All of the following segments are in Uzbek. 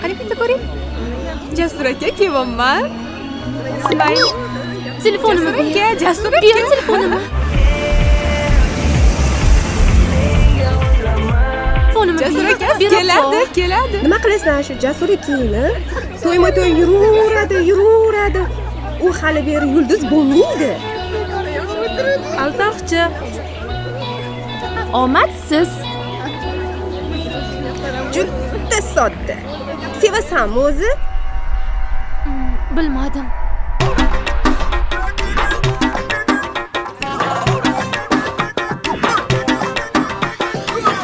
qani bitta ko'ring. Jasur aka kelyapman. Ismay. Telefonimni ber. Jasur aka. Ber telefonimni. Jasur aka keladi. Nima qilasan shu Jasur akangni? To'yma-to'y yuraveradi. U hali beri yulduz bo'lmaydi. Altoqchi. Omadsiz. Juda sodda. Sevasanmi o'zi? Bilmadim.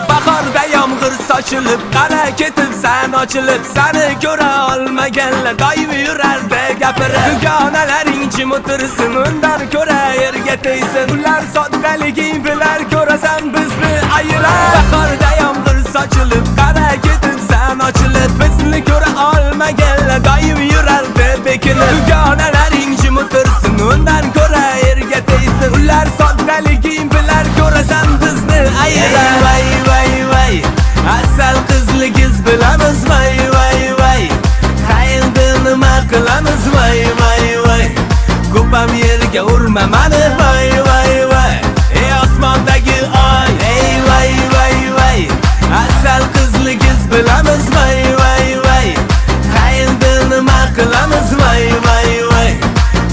Bahorda yomg'ir sochilib, qara ketib san ochilib, seni ko'ra olmaganlar doim yurardi gapirib. Dugonalaring jim o'tirsin, undan ko'ra yerga tegsin. Ular soddaliging bilan ko'rasan bizni ayirar. Bahorda yomg'ir sochilib, qara ketib san ochilib, bizni ko'ra olmaganlar doim yurardi bekinib. Dugonalaring jim o'tirsin, undan ko'ra yerga tegsin. Ular soddaliging bilan ko'rasan bizni ayirar. Vay asal qizligiz bilamiz vay qayerda nima qilamiz vay ko'pam yerga urma mani vay ey osmondagi oy ey vay asal qizligiz bilamiz vay qayerda nima qilamiz vay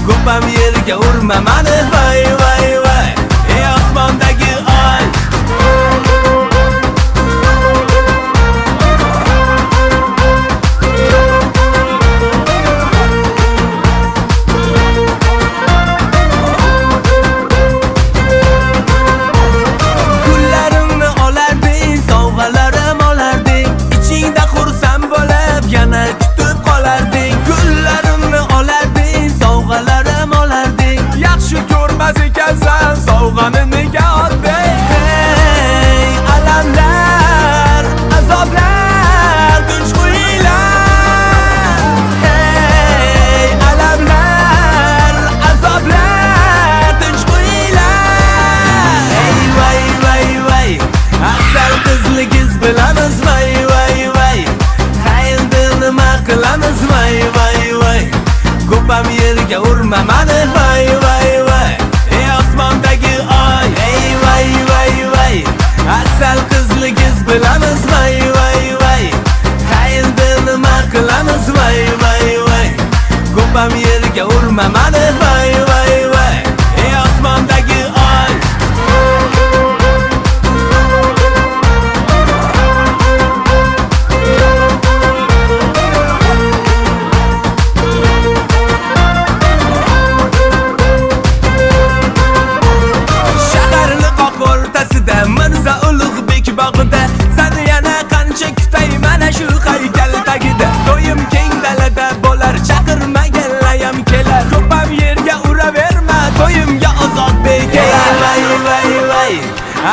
ko'pam yerga urma mani vay ey osmondagi oy. Sovg'ani nega otding? Hey, alamlar, azoblar, duch qo'yinglar. Hey, alamlar, azoblar, duch qo'yinglar. Hey, vay, asal qizligiz bilamiz vay qayerda nima qilamiz vay ko'pam yerga urma mani vay osmondagi oy ey vay asal qizligiz bilamiz vay qayerda nima qilamiz vay ko'pam yerga urma mani vay ey osmondagi oy. Mirza Ulug'bek bog'ida seni yana qancha kutay mana shu haykal tagida. To'yim keng dalada bo'lar, chaqirmaganlayam kelar. Ko'pam yerga uraverma, to'yimga ozod beklar. Vay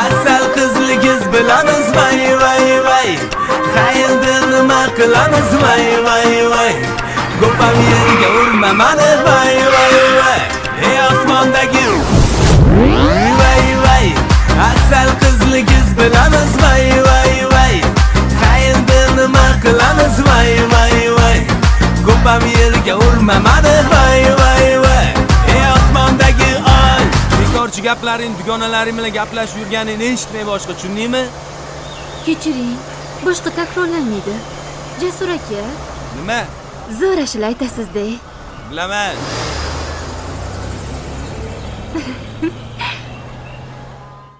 asal qizligiz bilamiz vay qayerda nima qilamiz vay ko'pam yerga urma mani vay ey osmondagi vay asal qizligiz bilamiz vay qayerda nima qilamiz vay ko'pam yerga urma mani vay ey osmondagi oy. Bekorchi gaplaring dugonalaring bilan gaplashib yurganingni eshitmay boshqa tushundingmi? Kechiring. Boshqa takrorlanmaydi. Jasur aka. Nima? Zo'r ashula aytasiz-da. Bilaman.